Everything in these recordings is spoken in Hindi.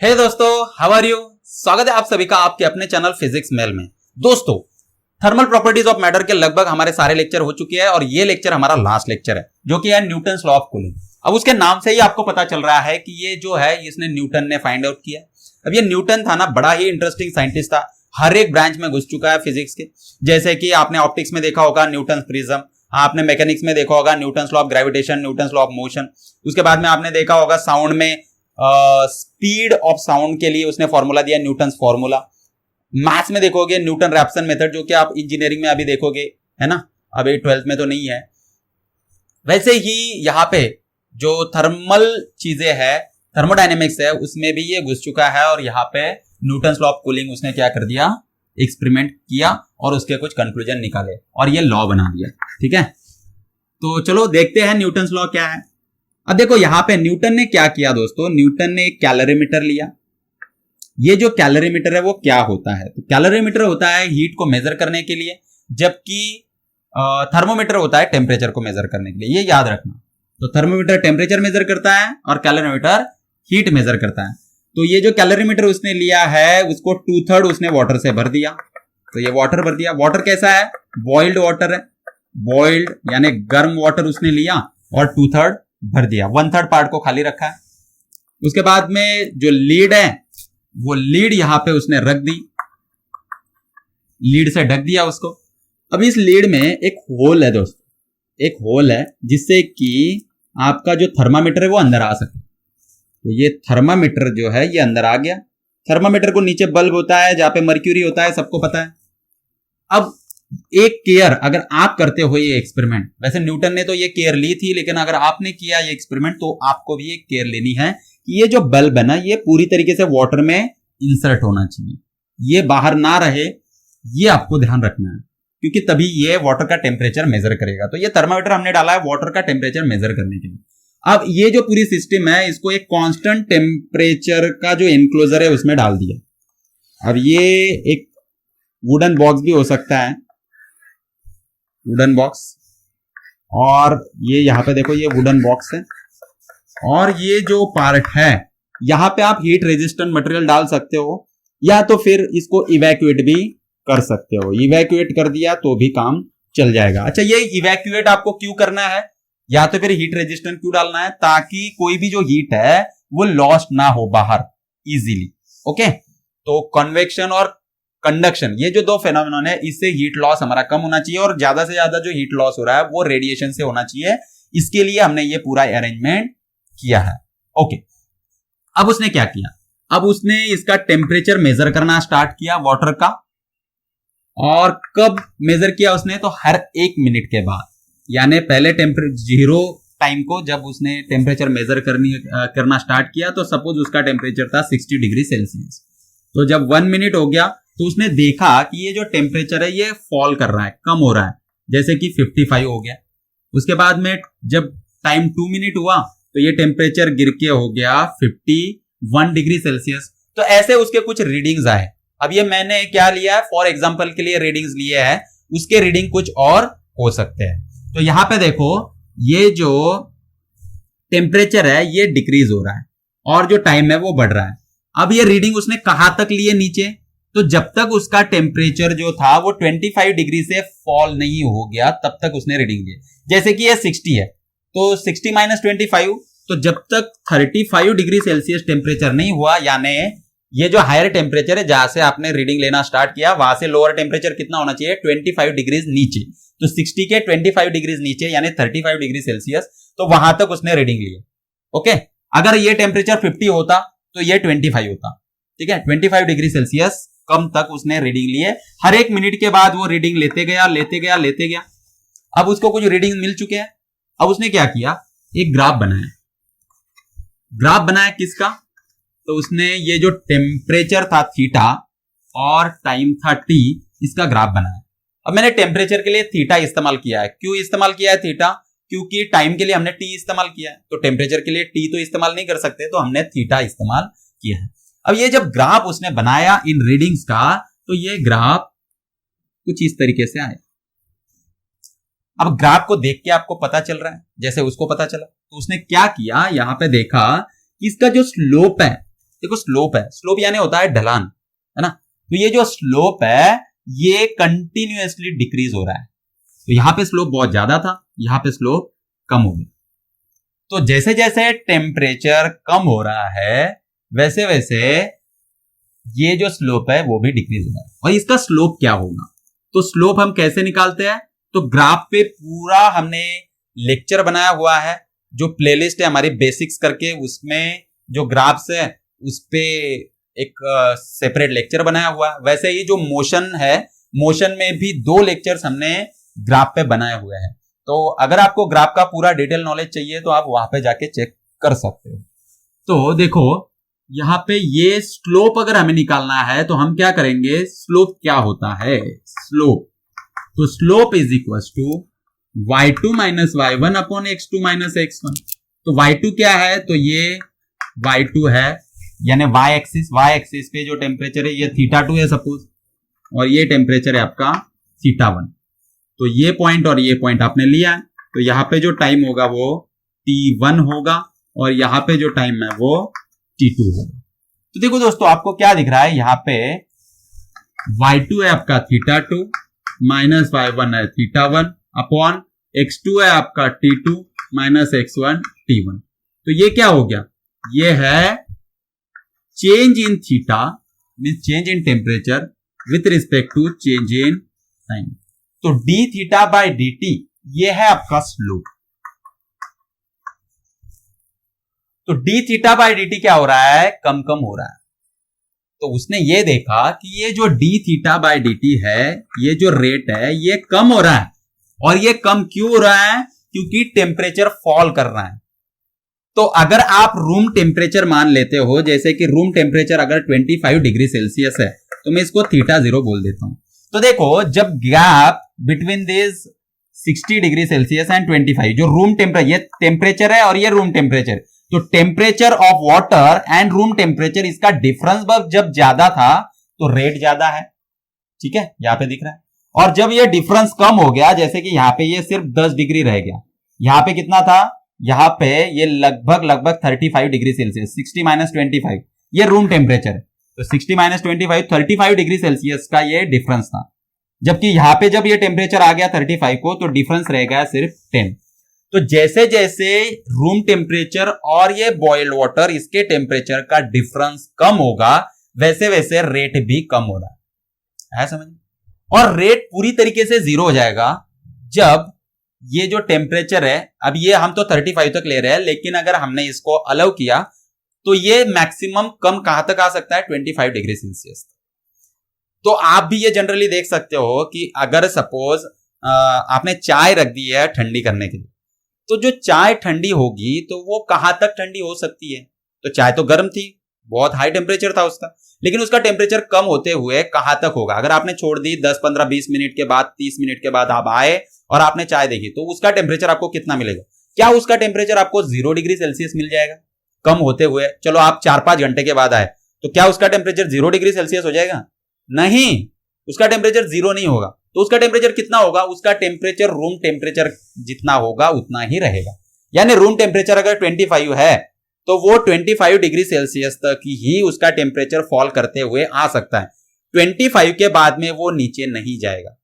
हे दोस्तों, हाउ आर यू। स्वागत है आप सभी का आपके अपने चैनल फिजिक्स मेल में। दोस्तों, थर्मल प्रॉपर्टीज ऑफ मैटर के लगभग हमारे सारे लेक्चर हो चुके हैं और ये लेक्चर हमारा लास्ट लेक्चर है जो कि है न्यूटन्स लॉ ऑफ कूलिंग। अब उसके नाम से ही आपको पता चल रहा है कि ये जो है इसने न्यूटन ने फाइंड आउट किया। अब ये न्यूटन था ना, बड़ा ही इंटरेस्टिंग साइंटिस्ट था, हर एक ब्रांच में घुस चुका है फिजिक्स के। जैसे कि आपने ऑप्टिक्स में देखा होगा न्यूटन प्रिज्म, आपने मैकेनिक्स में देखा होगा Newton's law of gravitation, Newton's law of motion. उसके बाद में आपने देखा होगा साउंड में स्पीड ऑफ साउंड के लिए उसने फॉर्मूला दिया, न्यूटन्स फॉर्मूला। मैथ्स में देखोगे न्यूटन रैप्सन मेथड, जो कि आप इंजीनियरिंग में अभी देखोगे, है ना, अभी 12th में तो नहीं है। वैसे ही यहाँ पे जो थर्मल चीजें है, थर्मोडायनेमिक्स है, उसमें भी ये घुस चुका है और यहाँ पे न्यूटन्स लॉ ऑफ कूलिंग उसने क्या कर दिया, एक्सपेरिमेंट किया और उसके कुछ कंक्लूजन निकाले और ये लॉ बना दिया। ठीक है, तो चलो देखते हैं न्यूटन्स लॉ क्या है। अब देखो यहाँ पे न्यूटन ने क्या किया दोस्तों, न्यूटन ने एक कैलोरीमीटर लिया। ये जो कैलोरीमीटर है वो क्या होता है, तो कैलोरीमीटर होता है हीट को मेजर करने के लिए, जबकि थर्मोमीटर होता है टेम्परेचर को मेजर करने के लिए। ये याद रखना। तो थर्मोमीटर टेम्परेचर मेजर करता है और कैलोरीमीटर हीट मेजर करता है। तो ये जो कैलोरीमीटर उसने लिया है उसको 2/3 उसने वाटर से भर दिया। तो ये वाटर भर दिया। वाटर कैसा है, बॉइल्ड वाटर है, बॉइल्ड यानी गर्म वाटर उसने लिया और 2/3 भर दिया, 1/3 पार्ट को खाली रखा है। उसके बाद में जो लीड है वो लीड यहां पे उसने रख दी, लीड से ढक दिया उसको। अब इस लीड में एक होल है दोस्तों, एक होल है जिससे कि आपका जो थर्मामीटर है वो अंदर आ सके। तो ये थर्मामीटर जो है ये अंदर आ गया। थर्मामीटर को नीचे बल्ब होता है जहां पे मर्क्यूरी होता है, सबको पता है। अब एक केयर अगर आप करते हो ये एक्सपेरिमेंट, वैसे न्यूटन ने तो ये केयर ली थी, लेकिन अगर आपने किया ये एक्सपेरिमेंट तो आपको भी एक केयर लेनी है कि ये जो बल्ब है ना ये पूरी तरीके से वाटर में इंसर्ट होना चाहिए, ये बाहर ना रहे, ये आपको ध्यान रखना है, क्योंकि तभी ये वाटर का टेम्परेचर मेजर करेगा। तो ये थर्मामीटर हमने डाला है वाटर का टेम्परेचर मेजर करने के लिए। अब ये जो पूरी सिस्टम है इसको एक कांस्टेंट टेम्परेचर का जो एनक्लोजर है उसमें डाल दिया। अब ये एक वुडन बॉक्स भी हो सकता है, वुडन बॉक्स, और ये यहां पे देखो ये वुडन बॉक्स है, और ये जो पार्ट है यहां पे आप हीट रेजिस्टेंट मटेरियल डाल सकते हो या तो फिर इसको इवैक्यूएट भी कर सकते हो। इवैक्यूएट कर दिया तो भी काम चल जाएगा। अच्छा, ये इवैक्यूएट आपको क्यों करना है या तो फिर हीट रेजिस्टेंट क्यों डालना है, ताकि कोई भी जो हीट है वो लॉस्ट ना हो बाहर इजीली। ओके, तो कन्वेक्शन और कंडक्शन, ये जो दो फेनोमेनन है, इससे हीट लॉस हमारा कम होना चाहिए और ज्यादा से ज्यादा जो हीट लॉस हो रहा है वो रेडिएशन से होना चाहिए। इसके लिए हमने ये पूरा अरेंजमेंट किया है। ओके, अब उसने क्या किया, अब उसने इसका टेम्परेचर मेजर करना स्टार्ट किया वाटर का। और कब मेजर किया उसने, तो हर 1 मिनट के बाद, यानी पहले जीरो टाइम को जब उसने टेम्परेचर मेजर करना स्टार्ट किया तो सपोज उसका टेम्परेचर था 60 डिग्री सेल्सियस। तो जब 1 मिनट हो गया तो उसने देखा कि ये जो टेम्परेचर है ये फॉल कर रहा है, कम हो रहा है, जैसे कि 55 हो गया। उसके बाद में जब टाइम 2 मिनट हुआ तो ये टेम्परेचर गिर के हो गया 51 डिग्री सेल्सियस। तो ऐसे उसके कुछ रीडिंग्स आए। अब ये मैंने क्या लिया है, फॉर एग्जाम्पल के लिए रीडिंग्स लिए हैं, उसके रीडिंग कुछ और हो सकते हैं। तो यहां पे देखो ये जो टेम्परेचर है ये डिक्रीज हो रहा है और जो टाइम है वो बढ़ रहा है। अब ये रीडिंग उसने कहां तक लिए नीचे, तो जब तक उसका टेम्परेचर जो था वो 25 डिग्री से फॉल नहीं हो गया तब तक उसने रीडिंग ली। जैसे कि ये 60 है तो 60 माइनस 25, तो जब तक 35 डिग्री सेल्सियस टेम्परेचर नहीं हुआ, यानी ये जो हायर टेम्परेचर है जहां से आपने रीडिंग लेना स्टार्ट किया वहां से लोअर टेम्परेचर कितना होना चाहिए, 25 डिग्रीज नीचे। तो 60 के 25 डिग्रीज नीचे यानी 35 डिग्री सेल्सियस, तो वहां तक उसने रीडिंग ली। ओके, अगर ये टेम्परेचर 50 होता तो ये 25 होता। ठीक है, 25 डिग्री सेल्सियस कम तक उसने रीडिंग लिए। हर 1 मिनट के बाद वो रीडिंग लेते गया लेते गया लेते गया। अब उसको कुछ रीडिंग मिल चुके हैं। अब उसने क्या किया, एक ग्राफ बनाया। ग्राफ बनाया किसका, तो उसने ये जो टेम्परेचर था थीटा और टाइम था टी, इसका ग्राफ बनाया। अब मैंने टेम्परेचर के लिए थीटा इस्तेमाल किया है। क्यों इस्तेमाल किया है थीटा, क्योंकि टाइम के लिए हमने टी इस्तेमाल किया है, तो टेम्परेचर के लिए टी तो इस्तेमाल नहीं कर सकते, तो हमने थीटा इस्तेमाल किया है। अब ये जब ग्राफ उसने बनाया इन रीडिंग्स का, तो ये ग्राफ कुछ इस तरीके से आया। अब ग्राफ को देख के आपको पता चल रहा है जैसे उसको पता चला, तो उसने क्या किया, यहां पे देखा कि इसका जो स्लोप है देखो स्लोप है, स्लोप यानी होता है ढलान, है ना। तो ये जो स्लोप है ये कंटिन्यूअसली डिक्रीज हो रहा है। तो यहां पे स्लोप बहुत ज्यादा था, यहां पे स्लोप कम हो गया। तो जैसे जैसे टेम्परेचर कम हो रहा है वैसे वैसे ये जो स्लोप है वो भी डिक्रीज हो रहा है। और इसका स्लोप क्या होगा, तो स्लोप हम कैसे निकालते हैं, तो ग्राफ पे पूरा हमने लेक्चर बनाया हुआ है, जो प्लेलिस्ट है हमारी बेसिक्स करके, उसमें जो ग्राफ्स है उस पे एक सेपरेट लेक्चर बनाया हुआ है। वैसे ही जो मोशन है, मोशन में भी 2 लेक्चर्स हमने ग्राफ पे बनाए हुए हैं। तो अगर आपको ग्राफ का पूरा डिटेल नॉलेज चाहिए तो आप वहां पे जाके चेक कर सकते हो। तो देखो यहां पे ये स्लोप अगर हमें निकालना है तो हम क्या करेंगे, स्लोप क्या होता है, स्लोप, तो slope is equal to y2 minus y1 upon x2 minus x1। तो y2 क्या है, तो ये y2 है, यानी y एक्सिस पे जो टेम्परेचर है ये θ2 है सपोज, और ये टेम्परेचर है आपका θ1। तो ये पॉइंट और ये पॉइंट आपने लिया है, तो यहां पे जो टाइम होगा वो t1 होगा और यहां पे जो टाइम है वो t2 होगा। तो देखो दोस्तों आपको क्या दिख रहा है, यहां पे y2 है आपका θ2 माइनस y1 है θ1 अपॉन x2 है आपका t2 माइनस x1 t1। तो ये क्या हो गया, ये है change in theta mean change in temperature with respect to change in time. तो D theta by D T ये है आपका स्लोप। तो D theta by D T क्या हो रहा है, कम कम हो रहा है। तो उसने ये देखा कि ये जो D theta by D T है, ये जो रेट है ये कम हो रहा है। और ये कम क्यों हो रहा है, क्योंकि टेम्परेचर फॉल कर रहा है। तो अगर आप रूम टेम्परेचर मान लेते हो, जैसे कि रूम टेम्परेचर अगर 25 डिग्री सेल्सियस है तो मैं इसको θ0 बोल देता हूं। तो देखो जब gap between this 60 degree Celsius and 25, जो रूम टेम्परेचर, ये टेम्परेचर है और ये रूम टेम्परेचर, तो temperature of water and room temperature, इसका डिफरेंस जब ज्यादा था तो रेट ज्यादा है, ठीक है, यहां पे दिख रहा है। और जब ये डिफरेंस कम हो गया, जैसे कि यहां पे ये सिर्फ 10 डिग्री रह गया, यहां पे कितना था, यहां पे ये लगभग 35 डिग्री सेल्सियस, 60 माइनस 25 ये रूम टेम्परेचर है। तो 60 माइनस 25 35 डिग्री सेल्सियस का ये डिफरेंस था। जबकि यहां पे जब ये टेम्परेचर आ गया 35 को तो डिफरेंस रह गया सिर्फ 10। तो जैसे जैसे रूम टेम्परेचर और ये बॉइल्ड वाटर, इसके टेम्परेचर का डिफरेंस कम होगा वैसे वैसे रेट भी कम हो रहा है समझ। और रेट पूरी तरीके से 0 हो जाएगा जब ये जो टेम्परेचर है, अब ये हम तो 35 तक ले रहे हैं, लेकिन अगर हमने इसको अलाउ किया तो ये मैक्सिमम कम कहां तक आ सकता है, 25 डिग्री सेल्सियस। तो आप भी ये जनरली देख सकते हो कि अगर सपोज आपने चाय रख दी है ठंडी करने के लिए, तो जो चाय ठंडी होगी तो वो कहां तक ठंडी हो सकती है, तो चाय तो गर्म थी, बहुत हाई टेम्परेचर था उसका, लेकिन उसका टेम्परेचर कम होते हुए कहां तक होगा, अगर आपने छोड़ दी 10 15 20 मिनट के बाद, 30 मिनट के बाद आप आए और आपने चाय देखी, तो उसका टेम्परेचर आपको कितना मिलेगा, क्या उसका टेम्परेचर आपको 0 डिग्री सेल्सियस मिल जाएगा कम होते हुए। चलो आप 4-5 घंटे के बाद आए तो क्या उसका टेम्परेचर 0 डिग्री सेल्सियस हो जाएगा, नहीं, उसका टेम्परेचर 0 नहीं होगा। तो उसका टेम्परेचर कितना होगा, उसका टेम्परेचर रूम टेम्परेचर जितना होगा उतना ही रहेगा। यानी रूम टेम्परेचर अगर 25 है तो वो 25 डिग्री सेल्सियस तक ही उसका टेम्परेचर फॉल करते हुए आ सकता है, 25 के बाद में वो नीचे नहीं जाएगा।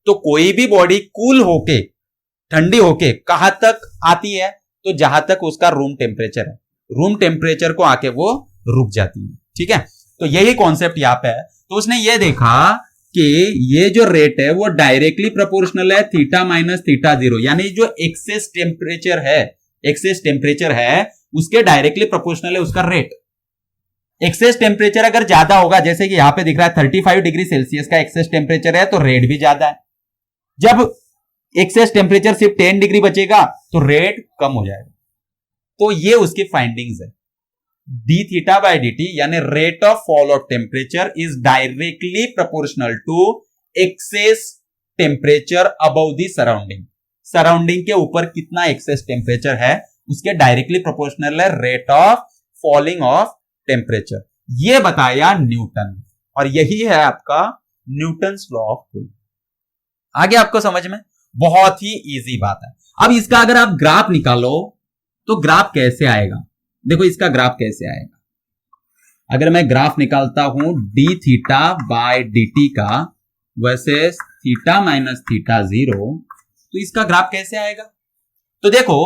तो कोई भी बॉडी कूल होके, ठंडी होके कहां तक आती है, तो जहां तक उसका रूम टेम्परेचर है, रूम टेम्परेचर को आके वो रुक जाती है, ठीक है। तो यही कॉन्सेप्ट यहां पे है। तो उसने ये देखा कि ये जो रेट है वो डायरेक्टली प्रोपोर्शनल है थीटा माइनस θ0, यानी जो एक्सेस टेम्परेचर है उसके डायरेक्टली प्रोपोर्शनल है उसका रेट। एक्सेस टेम्परेचर अगर ज्यादा होगा, जैसे कि यहां पे दिख रहा है 35 डिग्री सेल्सियस का एक्सेस टेम्परेचर है, तो रेट भी ज्यादा है। जब एक्सेस टेम्परेचर सिर्फ 10 डिग्री बचेगा तो रेट कम हो जाएगा। तो ये उसकी फाइंडिंग्स है। D theta by D t यानी rate of fall of temperature is directly proportional to excess temperature above the surrounding. Surrounding के ऊपर कितना एक्सेस टेम्परेचर है उसके डायरेक्टली प्रोपोर्शनल है rate of falling of temperature. ये बताया न्यूटन, और यही है आपका न्यूटन्स लॉ ऑफ कूलिंग। आगे आपको समझ में बहुत ही इजी बात है। अब इसका अगर आप ग्राफ निकालो तो ग्राफ कैसे आएगा, देखो इसका ग्राफ कैसे आएगा। अगर मैं ग्राफ निकालता हूं D theta by D T का वर्सेस थीटा माइनस थीटा 0, तो इसका ग्राफ कैसे आएगा? तो देखो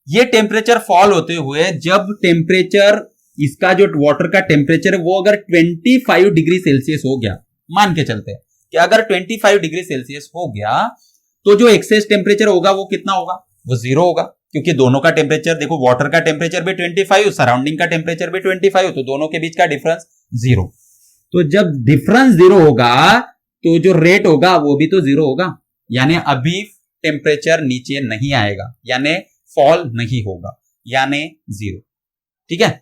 ये टेम्परेचर फॉल होते हुए जब टेम्परेचर इसका जो वाटर का टेम्परेचर है वो अगर 25 डिग्री सेल्सियस हो गया, मान के चलते हैं कि अगर 25 डिग्री सेल्सियस हो गया तो जो एक्सेस टेम्परेचर होगा वो कितना होगा? वो 0 होगा, क्योंकि दोनों का टेम्परेचर देखो, वाटर का टेम्परेचर भी 25, सराउंडिंग का टेम्परेचर भी 25, तो दोनों के बीच का डिफरेंस 0। तो जब डिफरेंस 0 होगा तो जो रेट होगा वो भी तो 0 होगा, यानी अभी टेम्परेचर नीचे नहीं आएगा, यानी फॉल नहीं होगा, यानी 0। ठीक है,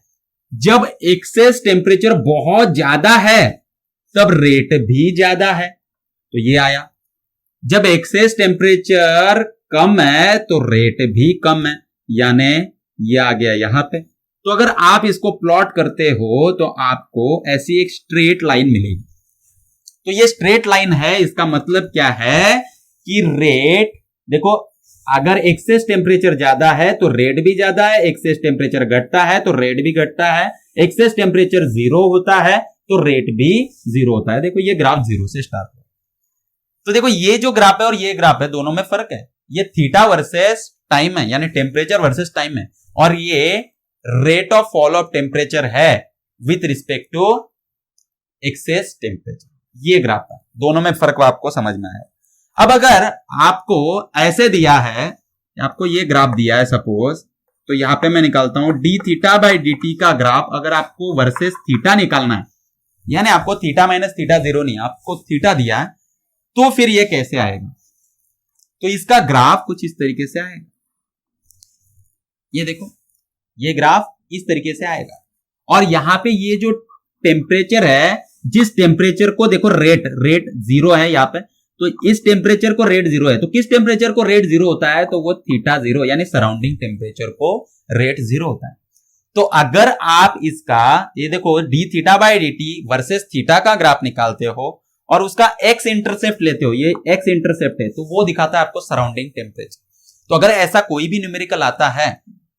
जब एक्सेस टेम्परेचर बहुत ज्यादा है तब रेट भी ज्यादा है, तो ये आया। जब एक्सेस टेम्परेचर कम है तो रेट भी कम है, यानी ये आ गया यहां पे। तो अगर आप इसको प्लॉट करते हो तो आपको ऐसी एक स्ट्रेट लाइन मिलेगी। तो ये स्ट्रेट लाइन है, इसका मतलब क्या है कि रेट देखो, अगर एक्सेस टेम्परेचर ज्यादा है तो रेट भी ज्यादा है, एक्सेस टेम्परेचर घटता है तो रेट भी घटता है, एक्सेस टेम्परेचर 0 होता है तो रेट भी 0 होता है। देखो ये ग्राफ 0 से स्टार्ट हुआ। तो देखो ये जो ग्राफ है और ये ग्राफ है, दोनों में फर्क है। ये थीटा वर्सेस टाइम है, यानी टेम्परेचर वर्सेस टाइम है, और ये rate of fall of temperature है with respect to excess temperature. ये ग्राफ है, दोनों में फर्क आपको समझना है। अब अगर आपको ऐसे दिया है, आपको ये ग्राफ दिया है सपोज, तो यहां पे मैं निकालता हूं D theta by d T का ग्राफ। अगर आपको वर्सेस थीटा निकालना है, यानी आपको थीटा माइनस थीटा 0 नहीं, आपको थीटा दिया है, तो फिर ये कैसे आएगा? तो इसका ग्राफ कुछ इस तरीके से आएगा। ये देखो, ये ग्राफ इस तरीके से आएगा, और यहां पे ये जो टेम्परेचर है, जिस टेम्परेचर को देखो रेट 0 है यहां पे, तो इस टेम्परेचर को रेट 0 है, तो किस टेम्परेचर को रेट 0 होता है? तो वो थीटा 0, यानी सराउंडिंग टेम्परेचर को रेट 0 होता है। तो अगर आप इसका ये देखो D theta by d T versus theta का ग्राफ निकालते हो और उसका एक्स इंटरसेप्ट लेते हो, ये एक्स इंटरसेप्ट है, तो वो दिखाता है आपको सराउंडिंग टेम्परेचर। तो अगर ऐसा कोई भी न्यूमेरिकल आता है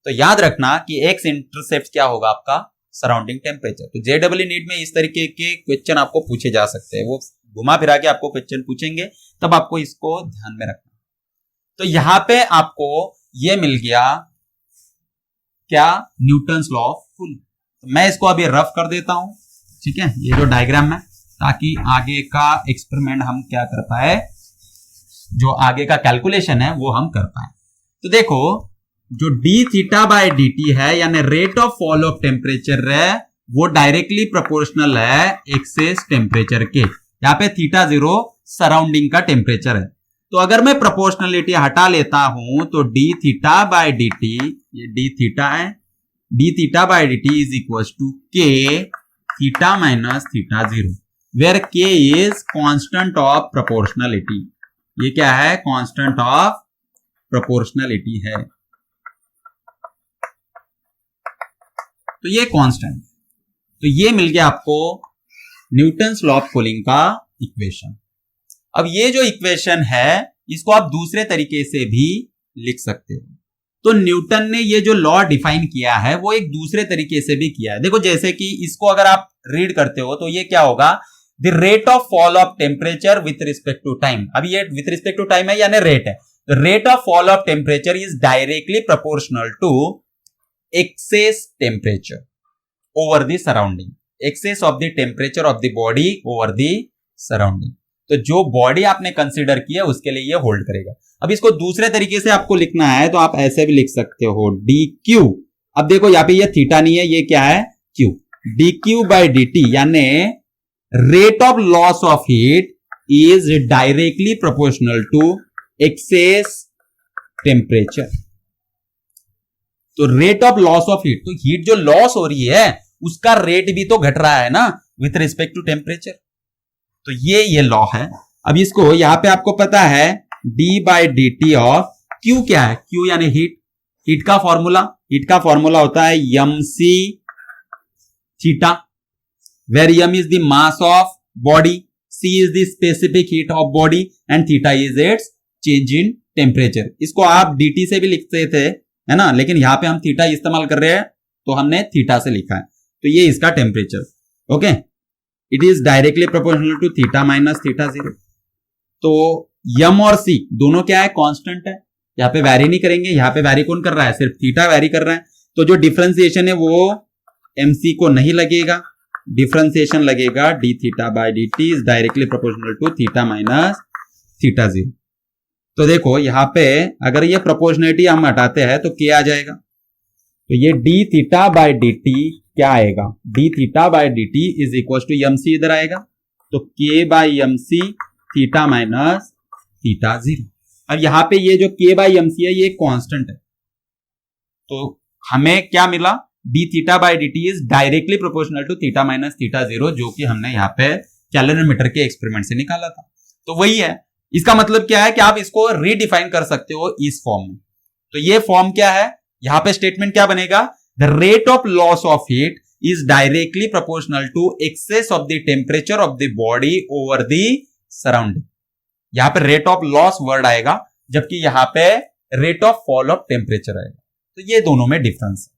तो याद रखना कि एक्स इंटरसेप्ट क्या होगा? आपका सराउंडिंग टेम्परेचर। तो जेडब्ल्यू नीट में इस तरीके के क्वेश्चन आपको पूछे जा सकते हैं, वो घुमा फिरा के आपको क्वेश्चन पूछेंगे, तब आपको इसको ध्यान में रखना। तो यहां पे आपको ये मिल गया क्या? Newton's law of cooling. तो मैं इसको अभी रफ कर देता हूं, ठीक है, ये जो डायग्राम है, ताकि आगे का एक्सपेरिमेंट हम क्या कर पाए, जो आगे का कैलकुलेशन है वो हम कर पाए। तो देखो, जो D theta by D T है, यानी rate of fall of temperature है, वो डायरेक्टली प्रोपोर्शनल है एक्सेस टेम्परेचर के। यहाँ पे थीटा 0 सराउंडिंग का टेम्परेचर है। तो अगर मैं प्रोपोर्शनलिटी हटा लेता हूं तो D theta by D T, ये डी थीटा है, D theta by D T is equal to के theta minus theta 0, where K is constant of proportionality. ये क्या है? कांस्टेंट ऑफ प्रोपोर्शनलिटी है। तो ये कांस्टेंट, तो ये मिल गया आपको न्यूटन्स लॉ ऑफ कूलिंग का इक्वेशन। अब ये जो इक्वेशन है इसको आप दूसरे तरीके से भी लिख सकते हो। तो न्यूटन ने ये जो लॉ डिफाइन किया है वो एक दूसरे तरीके से भी किया है। देखो, जैसे कि इसको अगर आप रीड करते हो तो ये क्या होगा? The rate of fall of temperature with respect to time. अब ये विथ रिस्पेक्ट टू टाइम है, यानी रेट है। The rate of fall of temperature is directly proportional to excess temperature over the surrounding, excess of the temperature of the body over the surrounding. तो जो बॉडी आपने कंसीडर किया उसके लिए ये होल्ड करेगा। अब इसको दूसरे तरीके से आपको लिखना है तो आप ऐसे भी लिख सकते हो, डी क्यू। अब देखो यहाँ पे ये थीटा नहीं है, ये क्या है? Q. D Q by d t, यानी rate of loss of heat is directly proportional to excess temperature. तो rate of loss of heat, तो हीट जो लॉस हो रही है उसका रेट भी तो घट रहा है ना विथ रिस्पेक्ट टू टेम्परेचर। तो ये लॉ है। अब इसको यहां पे आपको पता है d by d T of Q क्या है? क्यू यानी हीट। हीट का फॉर्मूला होता है m c theta, where m is the mass of body, c is the specific heat of body and theta is its change in temperature. इसको आप dt से भी लिखते थे, है ना, लेकिन यहां पे हम थीटा इस्तेमाल कर रहे हैं तो हमने थीटा से लिखा है। तो ये इसका temperature. Okay, it is directly proportional to theta minus theta zero. तो यम और सी दोनों क्या है, कांस्टेंट है, यहाँ पे वैरी नहीं करेंगे। यहाँ पे वैरी कौन कर रहा है, सिर्फ थीटा वैरी कर रहा है। तो जो डिफरेंशिएशन है वो एमसी को नहीं लगेगा, डिफरेंशिएशन लगेगा D theta by D T is directly proportional to theta minus theta zero. तो देखो यहाँ पे अगर ये प्रोपोर्शनलिटी हम हटाते हैं तो क्या आ जाएगा, तो ये D theta by D T क्या आएगा, D theta by D T is equal to M C इधर आएगा, तो K by M C theta minus theta zero. अब यहाँ पे ये जो के बाय एम सी है ये कांस्टेंट है, तो हमें क्या मिला, D theta by D T is directly proportional to theta minus theta zero, जो कि हमने यहाँ पे कैलोरीमीटर के एक्सपेरिमेंट से निकाला था। तो वही है, इसका मतलब क्या है कि आप इसको रीडिफाइन कर सकते हो इस फॉर्म में। तो ये फॉर्म क्या है, यहां पे स्टेटमेंट क्या बनेगा, the rate of loss of heat is directly proportional to excess of the temperature of the body over the surrounding. यहां पे रेट ऑफ लॉस वर्ड आएगा, जबकि यहां पे rate of fall of temperature आएगा। तो ये दोनों में डिफरेंस है।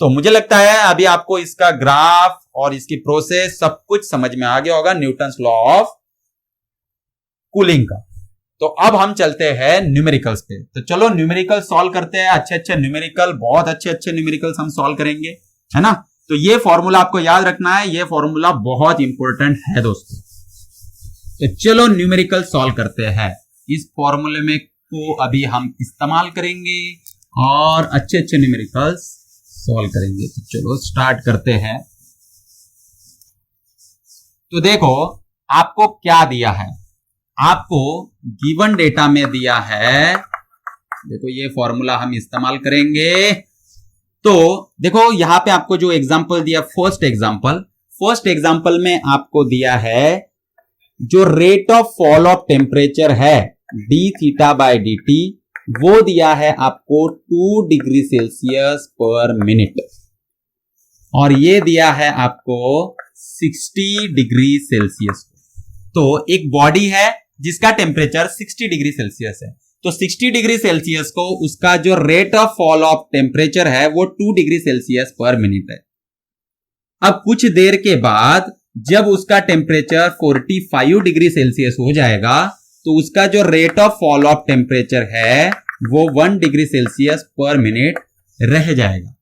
तो मुझे लगता है अभी आपको इसका ग्राफ और इसकी प्रोसेस सब कुछ समझ में आ गया होगा, न्यूटन्स लॉ ऑफ कूलिंग का। तो अब हम चलते हैं न्यूमेरिकल्स पे। तो चलो न्यूमेरिकल सॉल्व करते हैं, अच्छे अच्छे न्यूमेरिकल, बहुत अच्छे अच्छे न्यूमेरिकल्स हम सॉल्व करेंगे, है ना। तो ये फॉर्मूला आपको याद रखना है, ये फॉर्मूला बहुत इंपॉर्टेंट है दोस्तों। तो चलो न्यूमेरिकल सॉल्व करते हैं, इस फॉर्मूले में को अभी हम इस्तेमाल करेंगे और अच्छे अच्छे न्यूमेरिकल्स सॉल्व करेंगे। तो चलो स्टार्ट करते हैं। तो देखो आपको क्या दिया है, आपको गिवन डेटा में दिया है, देखो ये फॉर्मूला हम इस्तेमाल करेंगे। तो देखो यहां पे आपको जो एग्जांपल दिया, फर्स्ट एग्जांपल में आपको दिया है जो rate of fall of temperature है D theta by D t, वो दिया है आपको 2 डिग्री सेल्सियस पर मिनट, और ये दिया है आपको 60 डिग्री सेल्सियस। तो एक बॉडी है जिसका टेम्परेचर 60 डिग्री सेल्सियस है, तो 60 डिग्री सेल्सियस को उसका जो rate of fall of temperature है वो 2 डिग्री सेल्सियस पर मिनट है। अब कुछ देर के बाद जब उसका टेम्परेचर 45 डिग्री सेल्सियस हो जाएगा तो उसका जो rate of fall of temperature है वो 1 डिग्री सेल्सियस पर मिनट रह जाएगा।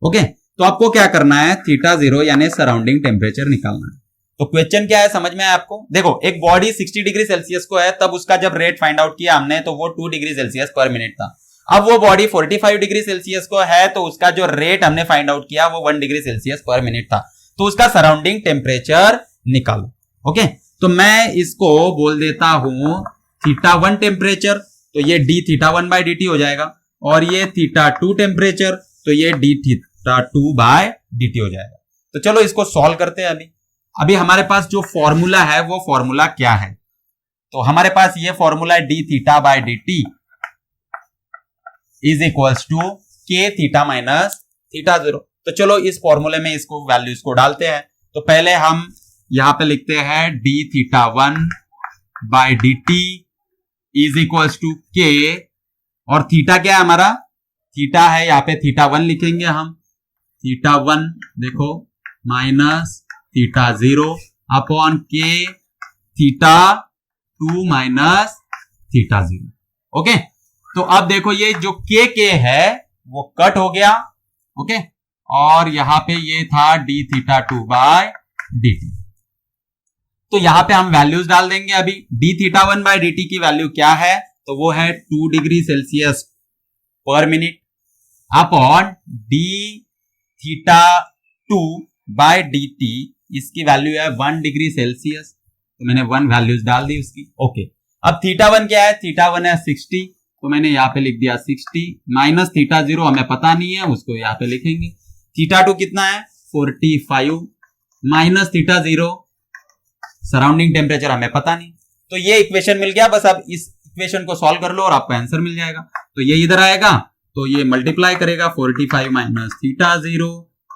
ओके, तो आपको क्या करना है, थीटा जीरो यानी सराउंडिंग टेम्परेचर निकालना है। तो क्वेश्चन क्या है समझ में आया आपको, देखो एक बॉडी 60 डिग्री सेल्सियस को है, तब उसका जब रेट फाइंड आउट किया हमने तो वो 2 डिग्री सेल्सियस पर मिनट था। अब वो बॉडी 45 डिग्री सेल्सियस को है, तो उसका जो रेट हमने फाइंड आउट किया वो 1 डिग्री सेल्सियस पर मिनट था, तो उसका सराउंडिंग टेम्परेचर निकालो। ओके, तो मैं इसको बोल देता हूं थीटा 1 टेम्परेचर, तो ये D theta 1 by D T हो जाएगा, और ये थीटा 2 टेम्परेचर, तो ये D theta 2 by D T हो जाएगा। तो चलो इसको सॉल्व करते हैं। अभी हमारे पास जो फॉर्मूला है वो फॉर्मूला क्या है, तो हमारे पास ये फॉर्मूला है D theta by D T is equals to के थीटा माइनस थीटा जीरो। तो चलो इस फॉर्मूले में इसको वैल्यूज को डालते हैं। तो पहले हम यहां पे लिखते हैं D theta 1 by D T is equals to K, और थीटा क्या है हमारा, थीटा है, यहां पे थीटा 1 लिखेंगे हम, थीटा 1 देखो माइनस थीटा 0 अपॉन के थीटा 2 माइनस थीटा 0। ओके, तो अब देखो ये जो के है वो कट हो गया। ओके, और यहां पे ये था D theta 2 by D T. तो यहां पे हम वैल्यूज डाल देंगे। अभी D theta 1 by D T की वैल्यू क्या है, तो वो है 2 degree Celsius per minute upon D theta 2 by D T, इसकी वैल्यू है 1 डिग्री सेल्सियस, तो मैंने 1 वैल्यूज डाल दी उसकी। ओके, अब थीटा 1 क्या है, थीटा 1 है 60, तो मैंने यहां पे लिख दिया 60 माइनस थीटा 0 हमें पता नहीं है, उसको यहां पे लिखेंगे। थीटा 2 कितना है 45 माइनस थीटा 0, सराउंडिंग टेम्परेचर हमें पता नहीं, तो ये इक्वेशन मिल गया। बस अब इस इक्वेशन को सॉल्व कर लो और आपको आंसर मिल जाएगा। तो ये इधर आएगा, तो ये मल्टीप्लाई करेगा 45 minus theta 0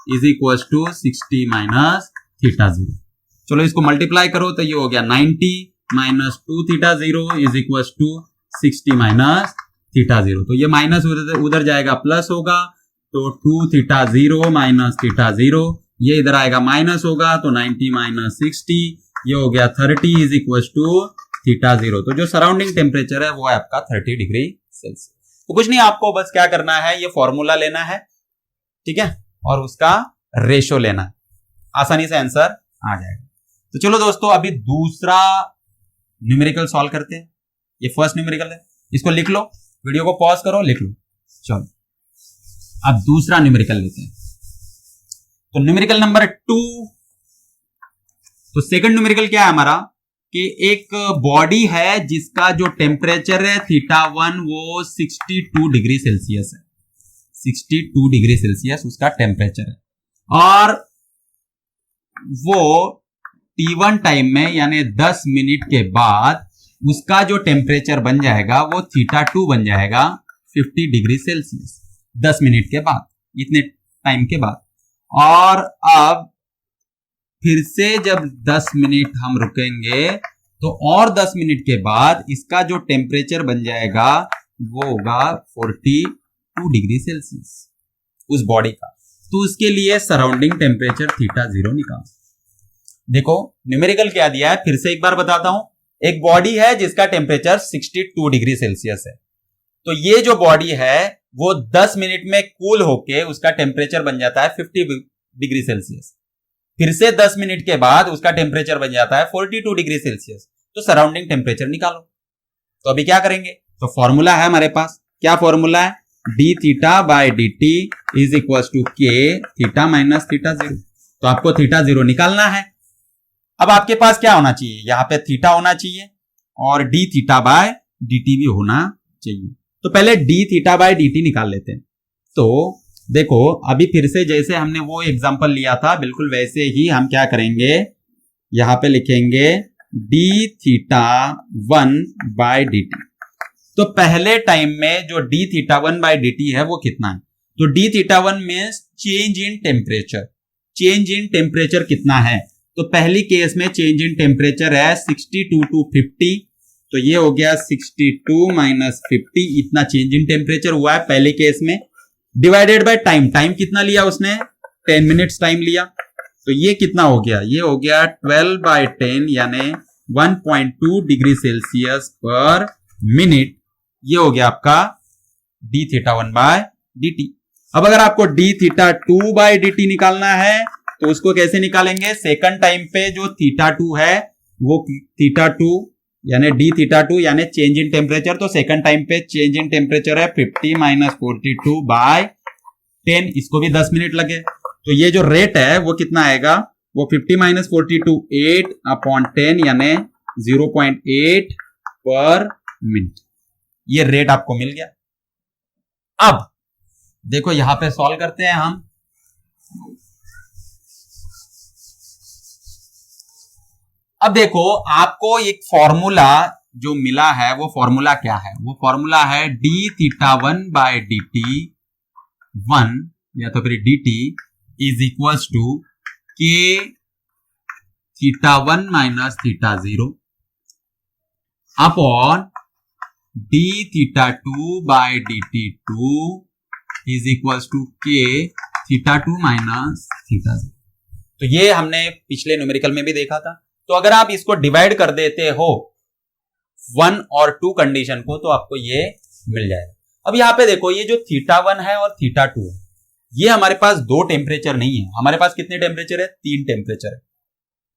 is equal to 60 minus theta 0। चलो इसको मल्टीप्लाई करो तो ये हो गया 90 minus 2 theta 0 is equal to 60 minus theta 0। तो ये माइनस उधर जाएगा, प्लस होगा, तो 2 थीटा 0 माइनस थीटा 0 ये इधर आएगा माइनस होगा, तो 90 माइनस 60, ये हो गया 30 इज इक्वल टू थीटा 0। तो जो सराउंडिंग टेम्परेचर है वो है आपका 30 डिग्री सेल्सियस। तो कुछ नहीं, आपको बस क्या करना है, ये फॉर्मूला लेना है, ठीक है, और उसका रेशो लेना है, आसानी से आंसर आ जाएगा। तो चलो दोस्तों, अभी दूसरा न्यूमेरिकल सॉल्व करते हैं। ये फर्स्ट न्यूमेरिकल है, इसको लिख लो, वीडियो को पॉज करो, लिख लो। चलो अब दूसरा न्यूमेरिकल लेते हैं। तो न्यूमेरिकल नंबर 2, तो सेकंड न्यूमेरिकल क्या है हमारा कि एक बॉडी है जिसका जो टेम्परेचर है θ1 वो 62 डिग्री सेल्सियस है, 62 डिग्री सेल्सियस उसका टेम्परेचर है, और वो T1 टाइम में यानी 10 मिनट के बाद उसका जो टेम्परेचर बन जाएगा वो θ2 बन जाएगा 50 डिग्री सेल्सियस 10 मिनट के बाद, इतने टाइम के बाद। और अब फिर से जब 10 मिनट हम रुकेंगे तो और 10 मिनट के बाद इसका जो टेम्परेचर बन जाएगा वो होगा 42 डिग्री सेल्सियस उस बॉडी का। तो उसके लिए सराउंडिंग टेम्परेचर θ0 निकालो। देखो न्यूमेरिकल क्या दिया है, फिर से एक बार बताता हूं। एक बॉडी है जिसका टेम्परेचर 62 डिग्री सेल्सियस है, तो ये जो बॉडी है वो 10 मिनट में कूल होके उसका टेम्परेचर बन जाता है 50 डिग्री सेल्सियस। फिर से 10 मिनट के बाद उसका टेम्परेचर बन जाता है 42 डिग्री सेल्सियस। तो सराउंडिंग टेम्परेचर निकालो। तो अभी क्या करेंगे, तो फॉर्मूला है हमारे पास, क्या फॉर्मूला है, D theta by D T is equal to के थीटा माइनस θ0। तो आपको θ0 निकालना है। अब आपके पास क्या होना चाहिए, यहां पे थीटा होना चाहिए और D theta by D T भी होना चाहिए। तो पहले D theta by D T निकाल लेते हैं। तो देखो अभी फिर से जैसे हमने वो एग्जांपल लिया था बिल्कुल वैसे ही हम क्या करेंगे, यहां पे लिखेंगे D theta 1 by D T. तो पहले टाइम में जो D theta 1 by D T है वो कितना है, तो D theta 1 means change in temperature. Change in temperature कितना है, तो पहली केस में चेंज इन टेम्परेचर है 62 टू 50, तो ये हो गया 62 माइनस 50, इतना चेंज इन टेम्परेचर हुआ है पहले केस में, डिवाइडेड बाय टाइम। टाइम कितना लिया उसने, 10 मिनट्स टाइम लिया, तो ये कितना हो गया, ये हो गया 12 बाय 10 यानी 1.2 डिग्री सेल्सियस पर मिनट। ये हो गया आपका D theta 1 by D T. अब अगर आपको D theta 2 by D T निकालना है तो उसको कैसे निकालेंगे, सेकंड टाइम पे जो θ2 है वो θ2 यानी डी थीटा 2 यानी चेंज इन टेम्परेचर, तो सेकंड टाइम पे चेंज इन टेम्परेचर है 50 माइनस 42 बाय 10, इसको भी 10 मिनट लगे। तो ये जो रेट है वो कितना आएगा, वो 50 माइनस 42 8 अपॉन 10 यानी 0.8 पर मिनट। ये रेट आपको मिल गया। अब देखो यहां पे सॉल्व करते हैं हम। अब देखो आपको एक फॉर्मूला जो मिला है वो फॉर्मूला क्या है, वो फॉर्मूला है D theta 1 by D t 1 या तो फिर d T is equals to के theta 1 minus θ0 upon D theta 2 by D T 2 is equals to के थीटा 2 माइनस θ0। तो ये हमने पिछले न्यूमेरिकल में भी देखा था। तो अगर आप इसको डिवाइड कर देते हो 1 और 2 कंडीशन को तो आपको ये मिल जाएगा। अब यहां पे देखो ये जो θ1 है और θ2 है, ये हमारे पास दो टेम्परेचर नहीं है, हमारे पास कितने टेम्परेचर है, 3 टेम्परेचर है,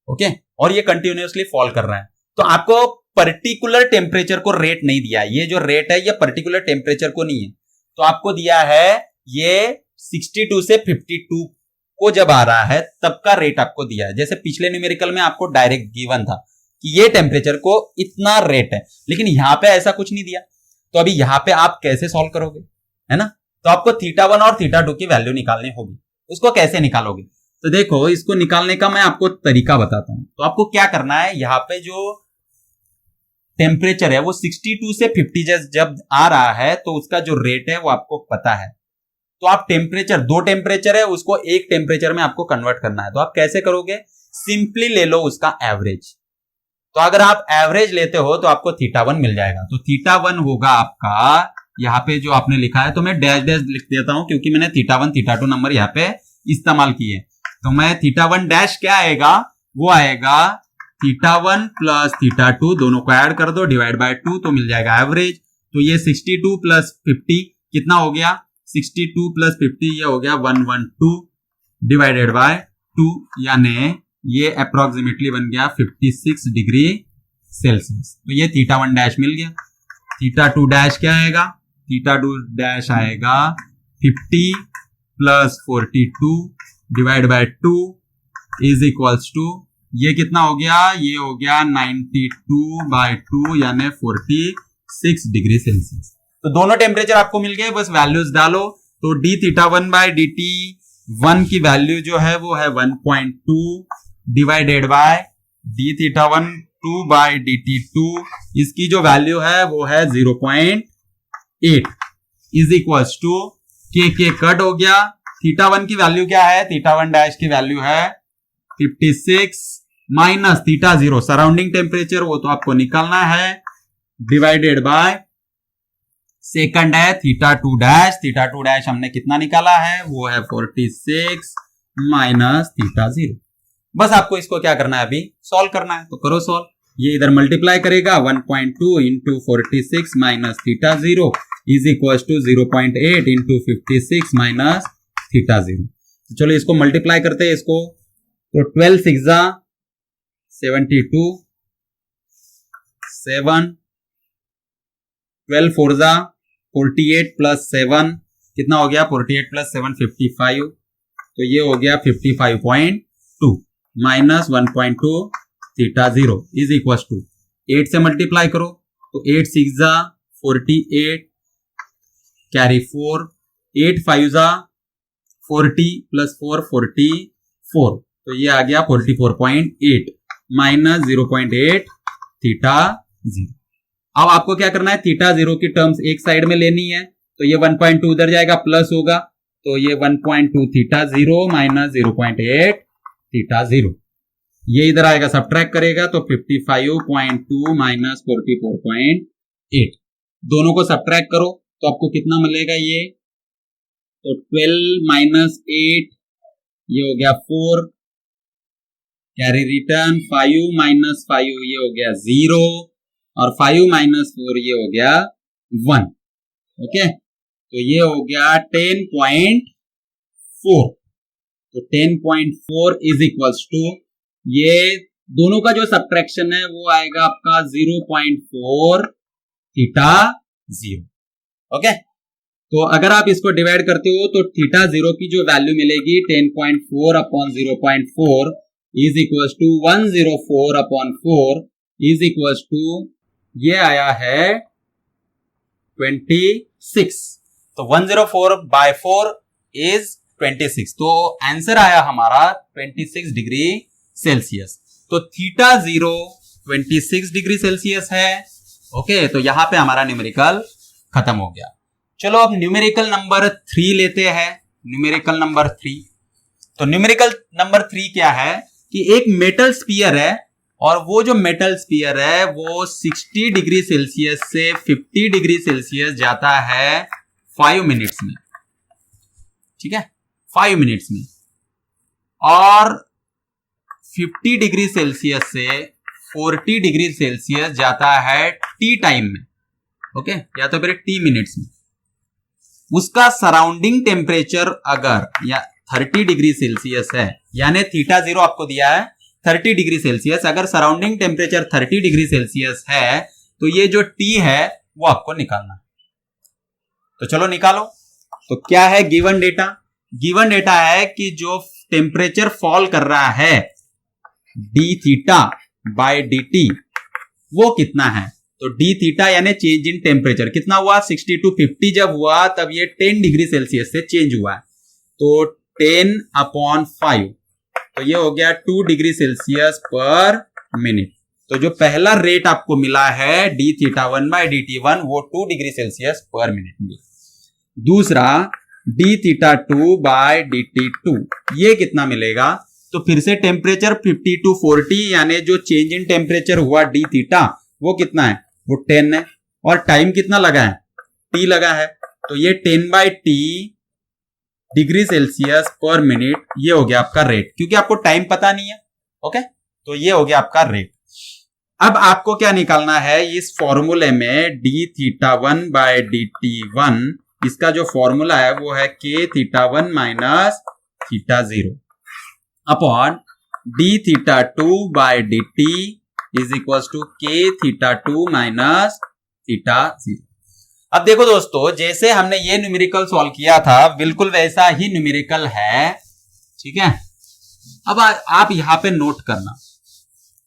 ओके, और ये कंटिन्यूअसली फॉल कर रहा है। तो आपको पर्टिकुलर टेम्परेचर को रेट नहीं दिया, ये जो रेट है ये पर्टिकुलर टेम्परेचर को नहीं है, तो आपको दिया है ये 62 से 52 को जब आ रहा है तब का रेट आपको दिया है। जैसे पिछले न्यूमेरिकल में आपको डायरेक्ट गिवन था कि ये टेम्परेचर को इतना रेट है, लेकिन यहां पे ऐसा कुछ नहीं दिया। तो अभी यहां पे आप कैसे सॉल्व करोगे, है ना, तो आपको θ1 और θ2 की वैल्यू निकालनी होगी। उसको कैसे निकालोगे, तो देखो इसको निकालने का मैं आपको तरीका बताता हूं। तो आपको क्या करना है, यहां पे जो टेम्परेचर है वो 62 से 50 जब आ रहा है तो उसका जो रेट है वो आपको पता है। तो आप टेम्परेचर, दो टेम्परेचर है उसको एक टेम्परेचर में आपको कन्वर्ट करना है। तो आप कैसे करोगे, सिंपली ले लो उसका एवरेज। तो अगर आप एवरेज लेते हो तो आपको θ1 मिल जाएगा। तो θ1 होगा आपका, यहां पे जो आपने लिखा है तो मैं डैश डैश लिख देता हूं क्योंकि मैंने θ1 θ2 नंबर यहां पे इस्तेमाल किए। तो मैं थीटा वन डैश क्या आएगा, वो आएगा theta one plus theta two, दोनों को ऐड कर दो डिवाइड बाय 2 तो मिल जाएगा एवरेज। तो ये 62 प्लस 50 कितना हो गया, 62 प्लस 50 ये हो गया 112 डिवाइडेड बाय 2, यानी ये अप्रोक्सीमेटली बन गया 56 डिग्री सेल्सियस। तो ये थीटा वन डैश मिल गया। थीटा टू डैश क्या आएगा, थीटा टू डैश आएगा 50 plus 42 divide by 2 is equals to, ये कितना हो गया, ये हो गया 92 बाय 2 यानी 46 डिग्री सेल्सियस। तो दोनों टेम्परेचर आपको मिल गए, बस वैल्यूज डालो। तो D theta one by D T one की वैल्यू जो है वो है 1.2 divided by D theta one 2 by D T 2, इसकी जो वैल्यू है वो है 0.8 is equals to K cut हो गया। थीटा वन की वैल्यू क्या है, थीटा वन डैश की वैल्यू है 56 minus theta zero surrounding temperature, वो तो आपको निकालना है, डिवाइडेड बाय सेकंड है theta two dash. Theta two dash हमने कितना निकाला है, वो है 46 माइनस थीटा जीरो। बस आपको इसको क्या करना है, अभी सॉल्व करना है, तो करो सॉल्व। ये इधर मल्टीप्लाई करेगा 1.2 into 46 minus theta zero is equal to 0.8 into 56 minus theta zero. चलो इसको मल्टीप्लाई करते हैं इसको, तो 12 6 72, 7 12 4 48 प्लस 7 कितना हो गया, 48 प्लस 7 55, तो ये हो गया 55.2 minus 1.2 theta zero is equal to 8 से मल्टीप्लाई करो, तो 8 6 48 कैरी 4, 8 5 40 प्लस 4 44, तो ये आ गया 44.8 माइनस 0.8 थीटा जीरो। अब आपको क्या करना है, थीटा जीरो की टर्म्स एक साइड में लेनी है, तो ये 1.2 उधर जाएगा प्लस होगा, तो ये 1.2 theta zero minus 0.8 theta zero, ये इधर आएगा सब्ट्रैक्ट करेगा, तो 55.2 माइनस 44.8, दोनों को सब्ट्रैक्ट करो तो आपको कितना मिलेगा, ये तो 12 माइनस 8 ये हो गया 4, कैरी रिटर्न 5 माइनस 5 ये हो गया 0 और 5 माइनस 4 ये हो गया 1। ओके, तो ये हो गया 10.4, तो 10.4 इज इक्वल्स टू, ये दोनों का जो सब्ट्रैक्शन है वो आएगा आपका 0.4 थीटा जीरो। ओके, तो अगर आप इसको डिवाइड करते हो तो थीटा जीरो की जो वैल्यू मिलेगी 10.4 upon 0.4 is equals to 104 upon 4 is equals to, ये आया है 26, तो 104 बाय 4 इज 26, तो आंसर आया हमारा 26 डिग्री सेल्सियस। तो थीटा जीरो 26 डिग्री सेल्सियस है। ओके, तो यहां पे हमारा न्यूमेरिकल खत्म हो गया। चलो अब न्यूमेरिकल नंबर 3 लेते हैं। न्यूमेरिकल नंबर 3, तो न्यूमेरिकल नंबर 3 क्या है कि एक मेटल स्फीयर है और वो जो मेटल स्फीयर है वो 60 डिग्री सेल्सियस से 50 डिग्री सेल्सियस जाता है 5 मिनट्स में। ठीक है, 5 मिनट्स में, और 50 डिग्री सेल्सियस से 40 डिग्री सेल्सियस जाता है टी टाइम में। ओके, या तो फिर टी मिनट्स में। उसका सराउंडिंग टेम्परेचर अगर या 30 डिग्री सेल्सियस है, यानी थीटा जीरो आपको दिया है 30 डिग्री सेल्सियस, अगर सराउंडिंग टेम्परेचर 30 डिग्री सेल्सियस है तो ये जो टी है वो आपको निकालना है। तो चलो निकालो। तो क्या है गिवन डेटा? गिवन डेटा है कि जो टेम्परेचर फॉल कर रहा है D theta by D t वो कितना है, तो डी थीटा यानी चेंज इन टेम्परेचर कितना हुआ, 60 to 50 जब हुआ तब ये 10 डिग्री सेल्सियस से चेंज हुआ है, तो 10 अपॉन 5, तो ये हो गया 2 डिग्री सेल्सियस पर मिनट। तो जो पहला रेट आपको मिला है D theta one by D T one वो 2 डिग्री सेल्सियस पर मिनट मिला। दूसरा D theta two by D T two ये कितना मिलेगा, तो फिर से टेम्परेचर 50 to 40 यानी जो चेंज इन टेम्परेचर हुआ डी थीटा वो कितना है, वो 10 है, और टाइम कितना लगा है, टी लगा है, तो ये 10 by T degree Celsius per minute, ये हो गया आपका रेट, क्योंकि आपको टाइम पता नहीं है। ओके, तो ये हो गया आपका रेट। अब आपको क्या निकालना है, इस फॉर्मूले में d theta one by D T one, इसका जो फॉर्मूला है वो है k theta one minus theta zero upon D theta two by D T is equal to के theta two minus theta zero. अब देखो दोस्तों, जैसे हमने ये न्यूमेरिकल सॉल्व किया था बिल्कुल वैसा ही न्यूमेरिकल है, ठीक है। अब आप यहां पे नोट करना,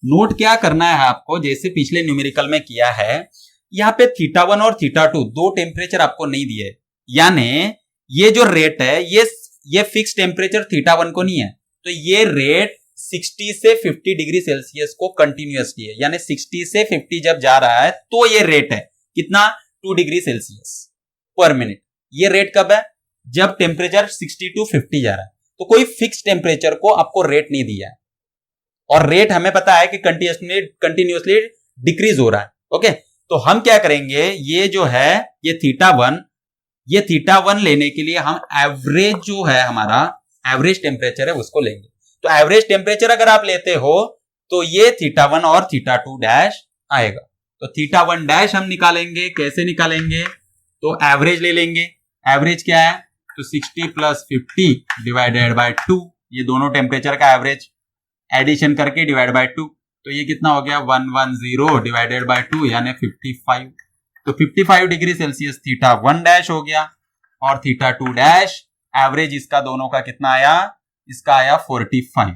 नोट क्या करना है आपको, जैसे पिछले न्यूमेरिकल में किया है, यहां पे थीटा वन और थीटा टू दो टेम्परेचर आपको नहीं दिए, यानी ये जो रेट है ये फिक्स टेम्परेचर थीटा वन को नहीं है, तो ये रेट 60 से 50 डिग्री सेल्सियस को कंटिन्यूअसली है, यानी 60 से 50 जब जा रहा है तो ये रेट है कितना, 2 डिग्री सेल्सियस पर मिनट। ये रेट कब है, जब टेम्परेचर 60 टू 50 जा रहा है। तो कोई फिक्स टेम्परेचर को आपको रेट नहीं दिया है, और रेट हमें पता है कि कंटिन्यूअसली डिक्रीज हो रहा है। ओके, तो हम क्या करेंगे, ये जो है ये थीटा वन लेने के लिए हम एवरेज जो है हमारा एवरेज टेम्परेचर है उसको लेंगे। तो एवरेज टेम्परेचर अगर आप लेते हो तो ये थीटा वन और थीटा टू डैश आएगा। तो थीटा वन डैश हम निकालेंगे, कैसे निकालेंगे, तो एवरेज ले लेंगे। एवरेज क्या है, तो 60 प्लस 50 डिवाइडेड बाय 2, ये दोनों टेम्परेचर का एवरेज एडिशन करके डिवाइड बाय 2, तो ये कितना हो गया 110 डिवाइडेड बाय 2 यानी 55। तो 55 degree Celsius theta one dash हो गया, और थीटा टू डैश एवरेज इसका दोनों का कितना आया, इसका आया 45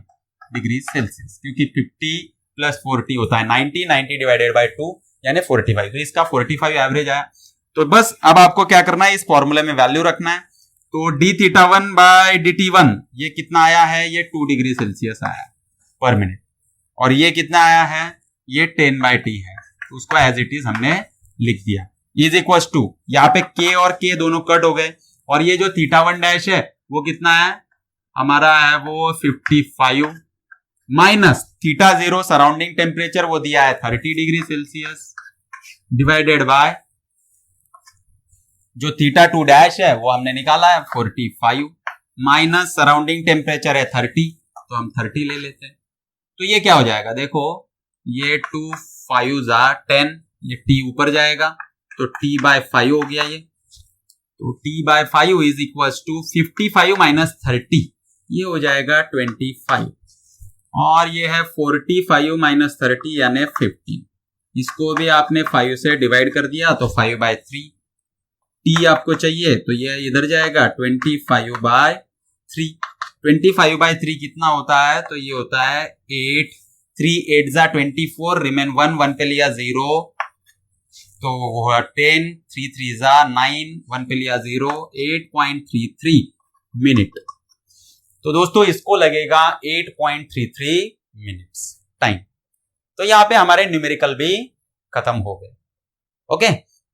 डिग्री सेल्सियस, क्योंकि 50 प्लस 40 होता है 90 डिवाइडेड बाय 2 यानी 45, तो इसका 45 एवरेज आया। तो बस अब आपको क्या करना है, इस फॉर्मूले में वैल्यू रखना है। तो D theta one by D T one ये कितना आया है, ये 2 डिग्री सेल्सियस आया पर मिनट, और ये कितना आया है, ये 10 बाय टी है, तो उसको एज इट इज हमने लिख दिया, इज इक्वल टू, यहाँ पे के और के दोनों कट हो गए, और ये जो थीटा वन डैश है वो कितना है हमारा, है वो 55 minus theta zero surrounding temperature वो दिया है 30 डिग्री सेल्सियस, डिवाइडेड बाय जो थीटा टू डैश है वो हमने निकाला है 45 माइनस सराउंडिंग टेम्परेचर है 30, तो हम 30 ले लेते हैं। तो ये क्या हो जाएगा, देखो ये 2 5 10, ये टी ऊपर जाएगा तो टी बाय 5 हो गया ये, तो T by 5 is equal to 55 minus 30, ये हो जाएगा 25, और ये है 45 माइनस 30 यानी 15, इसको भी आपने 5 से डिवाइड कर दिया तो 5 बाय 3, टी आपको चाहिए तो ये इधर जाएगा 25 बाय 3, 25 बाय 3 कितना होता है, तो ये होता है 8, 3 8 जा 24, रिमेन 1 पे लिया 0, तो 10, 3 3 जा 9, 1 पे लिया 0, 8.33 मिनट। तो दोस्तों इसको लगेगा 8.33 मिनट्स टाइम। तो यहाँ पे हमारे न्यूमेरिकल भी खत्म हो गए। ओके,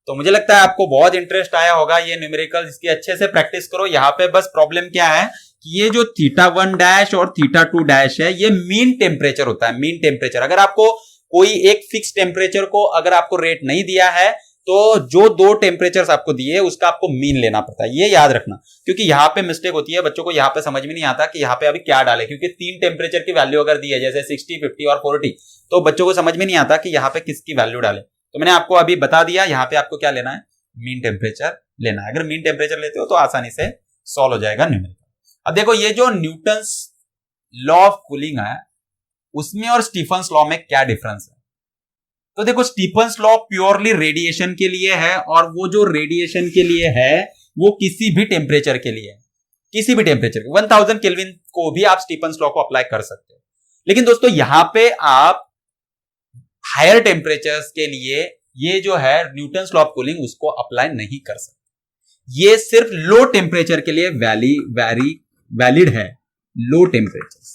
तो मुझे लगता है आपको बहुत इंटरेस्ट आया होगा ये न्यूमेरिकल, इसकी अच्छे से प्रैक्टिस करो। यहाँ पे बस प्रॉब्लम क्या है कि ये जो थीटा वन डैश और थीटा टू डैश है ये मीन टेम्परेचर होता है, मीन टेम्परेचर। अगर आपको कोई एक फिक्स टेम्परेचर को अगर आपको रेट नहीं दिया है तो जो दो टेम्परेचर्स आपको दिए उसका आपको मीन लेना पड़ता है, ये याद रखना, क्योंकि यहाँ पे मिस्टेक होती है, बच्चों को यहाँ पे समझ में नहीं आता कि यहाँ पे अभी क्या डाले, क्योंकि 3 टेम्परेचर की वैल्यू अगर दी है जैसे 60, 50 और 40, तो बच्चों को समझ में नहीं आता कि यहाँ पे किसकी वैल्यू डाले। तो मैंने आपको अभी बता दिया, यहाँ पे आपको क्या लेना है, मीन टेम्परेचर लेना है। अगर मीन टेम्परेचर लेते हो तो आसानी से सॉल्व हो जाएगा न्यूमेरिकल। अब देखो ये जो न्यूटन्स लॉ ऑफ कूलिंग है उसमें और स्टीफन्स लॉ में क्या डिफरेंस है। तो देखो स्टीफन्स लॉ प्योरली रेडिएशन के लिए है, और वो जो रेडिएशन के लिए है वो किसी भी टेम्परेचर के लिए है, किसी भी टेम्परेचर 1000 केल्विन को भी आप स्टीफन्स लॉ को अप्लाई कर सकते हो। लेकिन दोस्तों यहां पे आप हायर टेम्परेचर्स के लिए ये जो है न्यूटन्स लॉ ऑफ कूलिंग उसको अप्लाई नहीं कर सकते। ये सिर्फ लो टेम्परेचर के लिए वैलिड है। लो टेम्परेचर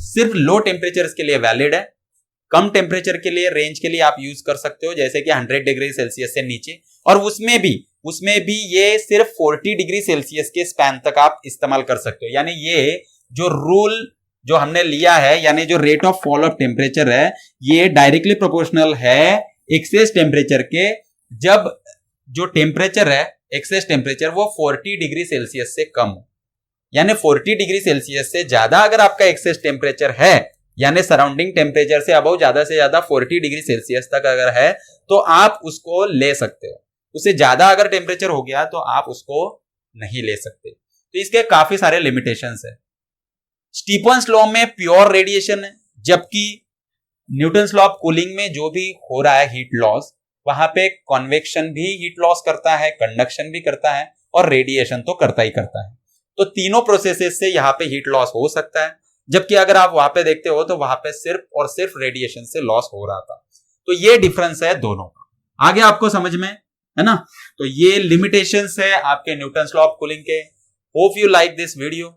सिर्फ लो टेम्परेचर के लिए वैलिड है। कम टेम्परेचर के लिए रेंज के लिए आप यूज कर सकते हो, जैसे कि 100 डिग्री सेल्सियस से नीचे, और उसमें भी ये सिर्फ 40 डिग्री सेल्सियस के स्पैन तक आप इस्तेमाल कर सकते हो। यानी ये जो रूल जो हमने लिया है, यानी जो rate of fall of temperature है, ये डायरेक्टली प्रोपोर्शनल है एक्सेस टेम्परेचर के। जब जो टेम्परेचर है एक्सेस टेम्परेचर वो 40 डिग्री सेल्सियस से कम हो, यानी 40 डिग्री सेल्सियस से ज्यादा अगर आपका एक्सेस टेम्परेचर है, यानी सराउंडिंग टेम्परेचर से अबव ज्यादा से ज्यादा 40 डिग्री सेल्सियस तक अगर है तो आप उसको ले सकते हो। उससे ज्यादा अगर टेम्परेचर हो गया तो आप उसको नहीं ले सकते। तो इसके काफी सारे लिमिटेशंस है। स्टीफन्स लॉ में प्योर रेडिएशन है, जबकि न्यूटन्स लॉ ऑफ कूलिंग में जो भी हो रहा है हीट लॉस, वहां पे कन्वेक्शन भी हीट लॉस करता है, कंडक्शन भी करता है और रेडिएशन तो करता ही करता है। तो तीनों प्रोसेसेस से यहाँ पे हीट लॉस हो सकता है, जबकि अगर आप वहां पे देखते हो तो वहां पे सिर्फ और सिर्फ रेडिएशन से लॉस हो रहा था। तो ये डिफरेंस है दोनों का। आगे आपको समझ में है ना। तो ये लिमिटेशंस है आपके न्यूटन्स लॉ ऑफ कूलिंग के। Hope you like this video.